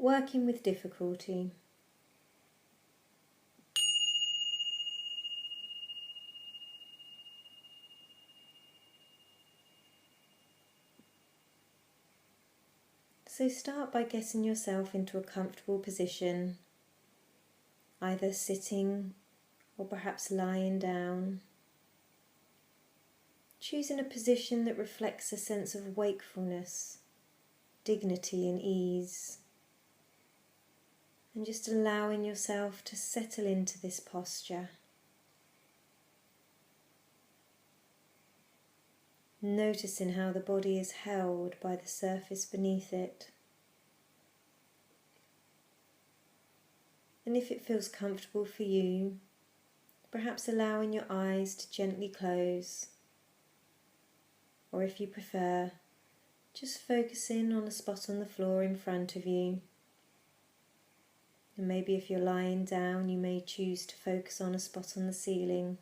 working with difficulty. So start by getting yourself into a comfortable position, either sitting or perhaps lying down. Choosing a position that reflects a sense of wakefulness, dignity and ease. And just allowing yourself to settle into this posture. Noticing how the body is held by the surface beneath it. And if it feels comfortable for you, perhaps allowing your eyes to gently close. Or if you prefer, just focusing on a spot on the floor in front of you. And maybe if you're lying down, you may choose to focus on a spot on the ceiling.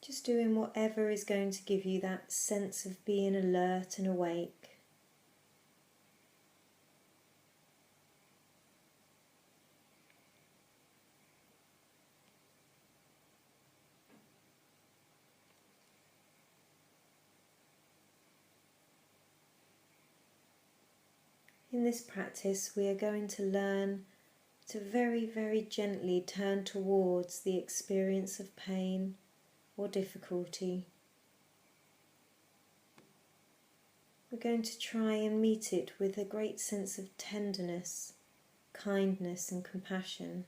Just doing whatever is going to give you that sense of being alert and awake. In this practice, we are going to learn to very, very gently turn towards the experience of pain or difficulty. We're going to try and meet it with a great sense of tenderness, kindness and compassion.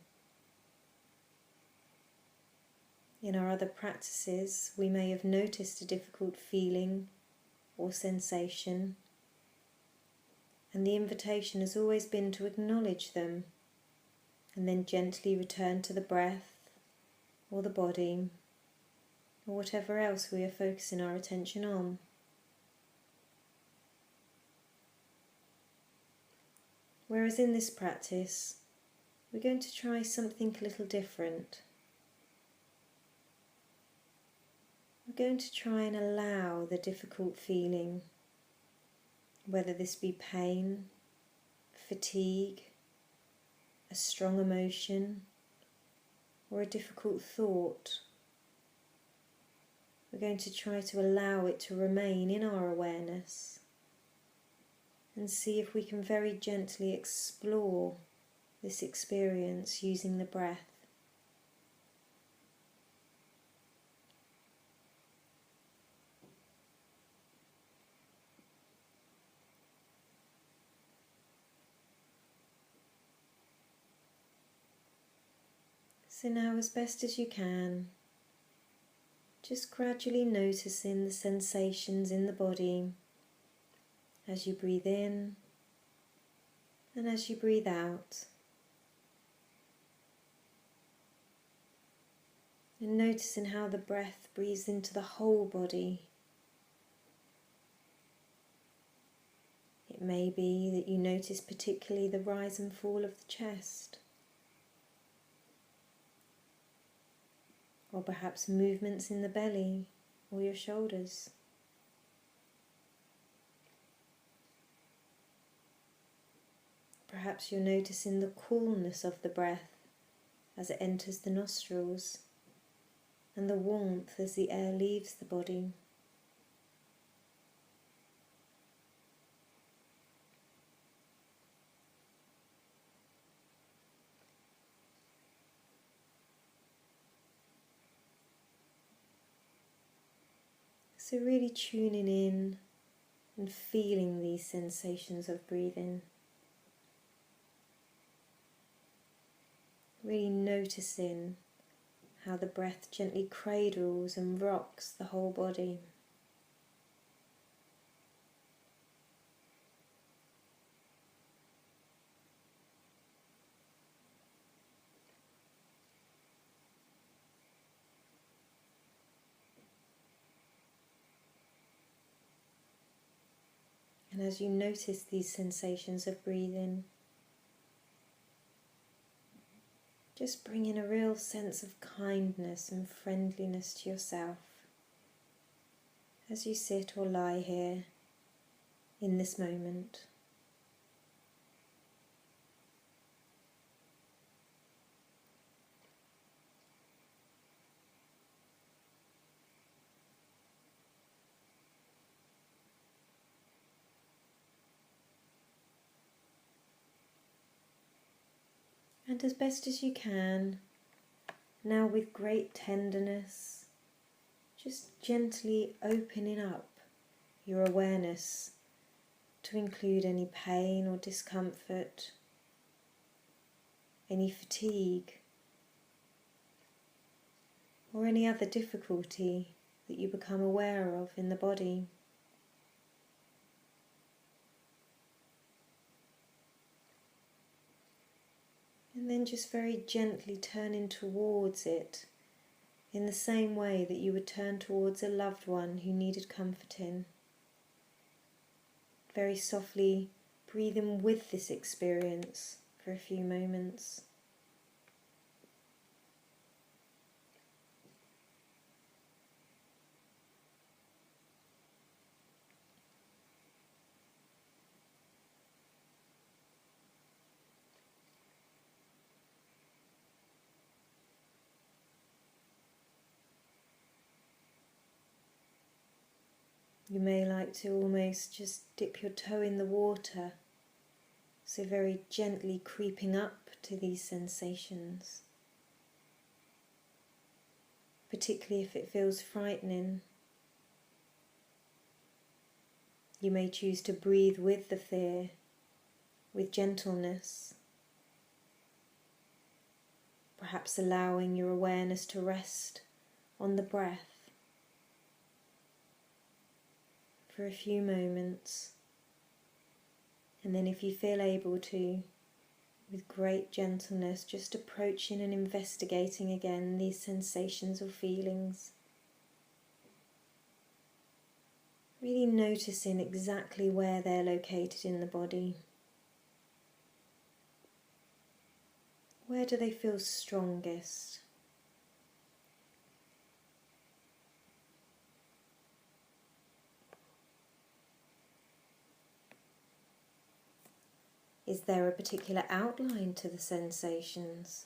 In our other practices, we may have noticed a difficult feeling or sensation, and the invitation has always been to acknowledge them and then gently return to the breath or the body or whatever else we are focusing our attention on. Whereas in this practice, we're going to try something a little different. We're going to try and allow the difficult feeling, whether this be pain, fatigue, a strong emotion, or a difficult thought. We're going to try to allow it to remain in our awareness and see if we can very gently explore this experience using the breath. So now, as best as you can, just gradually noticing the sensations in the body as you breathe in and as you breathe out. And noticing how the breath breathes into the whole body. It may be that you notice particularly the rise and fall of the chest, or perhaps movements in the belly or your shoulders. Perhaps you're noticing the coolness of the breath as it enters the nostrils and the warmth as the air leaves the body. So really tuning in and feeling these sensations of breathing. Really noticing how the breath gently cradles and rocks the whole body. And as you notice these sensations of breathing, just bring in a real sense of kindness and friendliness to yourself as you sit or lie here, in this moment. And as best as you can, now with great tenderness, just gently opening up your awareness to include any pain or discomfort, any fatigue, or any other difficulty that you become aware of in the body. And then just very gently turning towards it in the same way that you would turn towards a loved one who needed comforting. Very softly breathing with this experience for a few moments. You may like to almost just dip your toe in the water, so very gently creeping up to these sensations, particularly if it feels frightening. You may choose to breathe with the fear, with gentleness, perhaps allowing your awareness to rest on the breath for a few moments, and then if you feel able to, with great gentleness, just approaching and investigating again these sensations or feelings. Really noticing exactly where they're located in the body. Where do they feel strongest? Is there a particular outline to the sensations?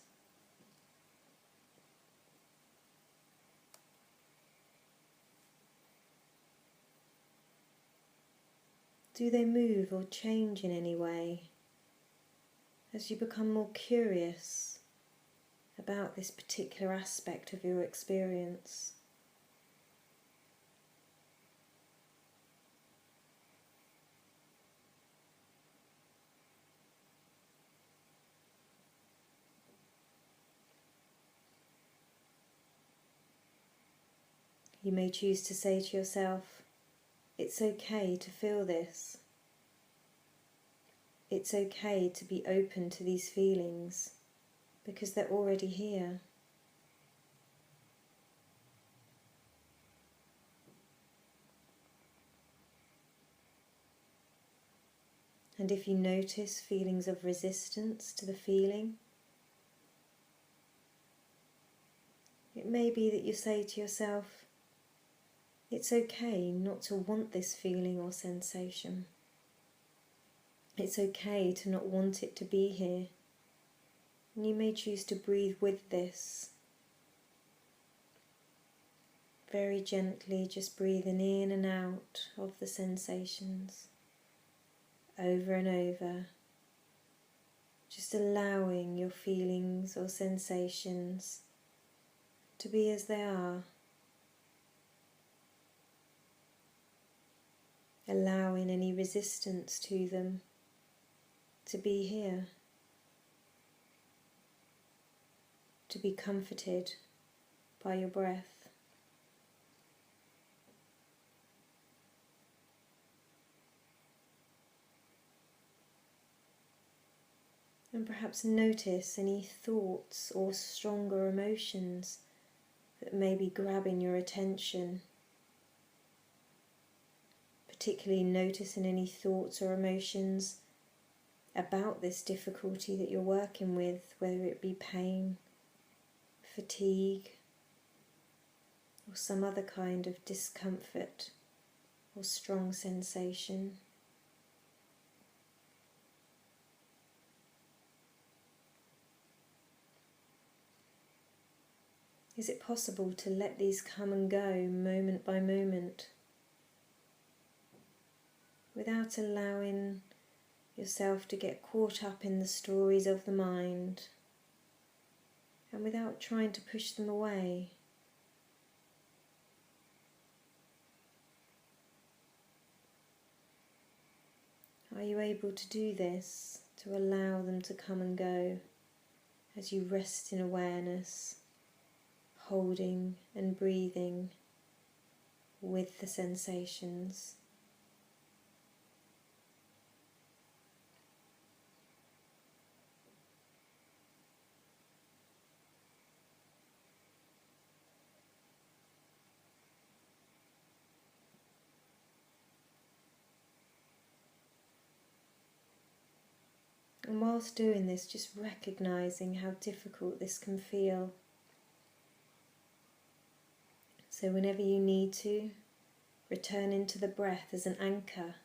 Do they move or change in any way as you become more curious about this particular aspect of your experience? You may choose to say to yourself, it's okay to feel this. It's okay to be open to these feelings because they're already here. And if you notice feelings of resistance to the feeling, it may be that you say to yourself, it's okay not to want this feeling or sensation. It's okay to not want it to be here. And you may choose to breathe with this. Very gently, just breathing in and out of the sensations, over and over. Just allowing your feelings or sensations to be as they are. Allowing any resistance to them to be here, to be comforted by your breath. And perhaps notice any thoughts or stronger emotions that may be grabbing your attention. Particularly noticing any thoughts or emotions about this difficulty that you're working with, whether it be pain, fatigue, or some other kind of discomfort or strong sensation. Is it possible to let these come and go moment by moment without allowing yourself to get caught up in the stories of the mind and without trying to push them away? Are you able to do this, to allow them to come and go as you rest in awareness, holding and breathing with the sensations? And whilst doing this, just recognizing how difficult this can feel. So whenever you need to, return into the breath as an anchor.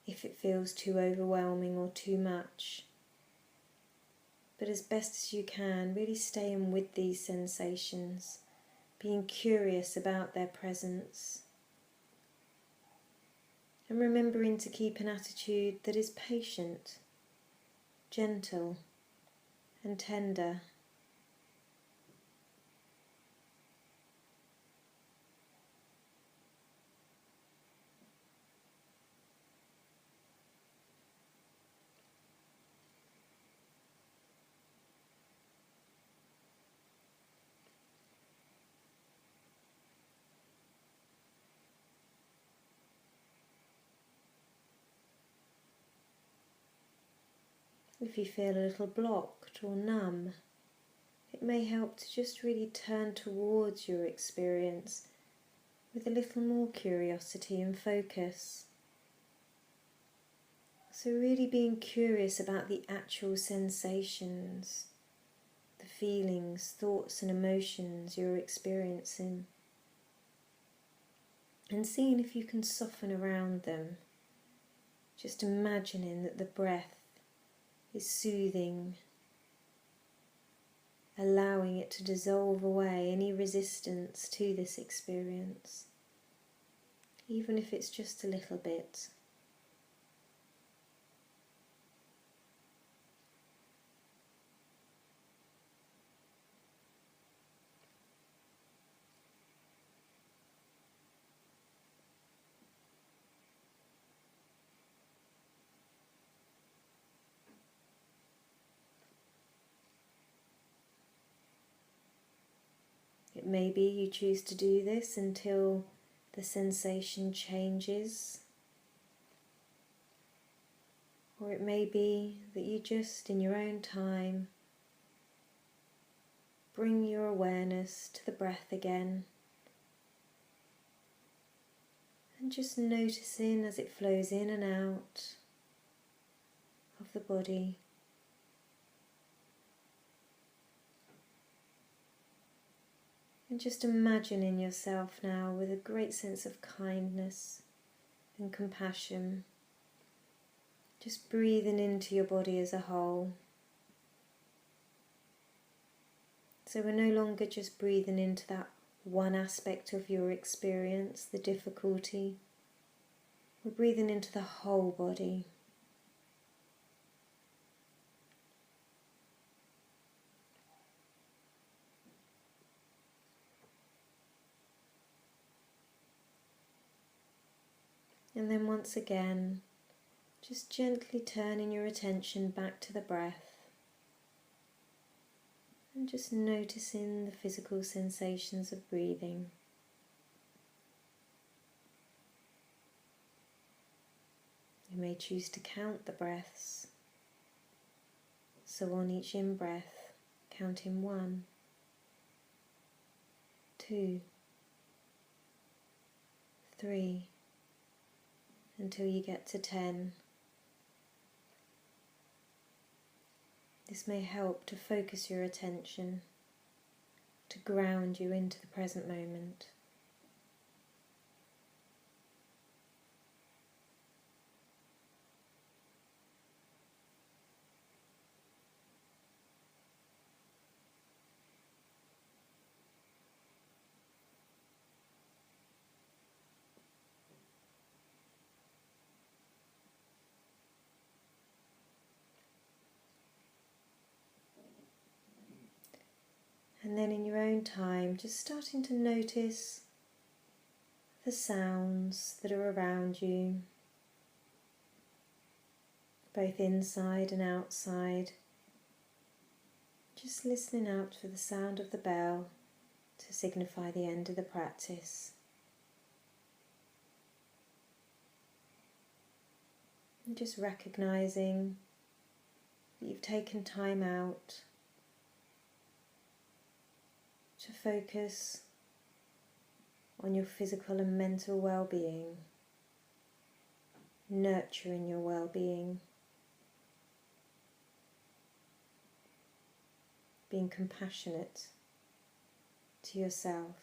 If it feels too overwhelming or too much. But as best as you can, really stay in with these sensations, being curious about their presence. And remembering to keep an attitude that is patient, gentle, and tender. If you feel a little blocked or numb, it may help to just really turn towards your experience with a little more curiosity and focus. So really being curious about the actual sensations, the feelings, thoughts and emotions you're experiencing, and seeing if you can soften around them, just imagining that the breath is soothing, allowing it to dissolve away any resistance to this experience, even if it's just a little bit. It may be you choose to do this until the sensation changes, or it may be that you just, in your own time, bring your awareness to the breath again, and just noticing as it flows in and out of the body. And just imagining yourself now with a great sense of kindness and compassion, just breathing into your body as a whole. So we're no longer just breathing into that one aspect of your experience, the difficulty. We're breathing into the whole body. And then once again, just gently turning your attention back to the breath and just noticing the physical sensations of breathing. You may choose to count the breaths. So on each in-breath, counting 1, 2, 3, until you get to 10. This may help to focus your attention, to ground you into the present moment. And then in your own time, just starting to notice the sounds that are around you, both inside and outside. Just listening out for the sound of the bell to signify the end of the practice. And just recognizing that you've taken time out to focus on your physical and mental well-being, nurturing your well-being, being compassionate to yourself.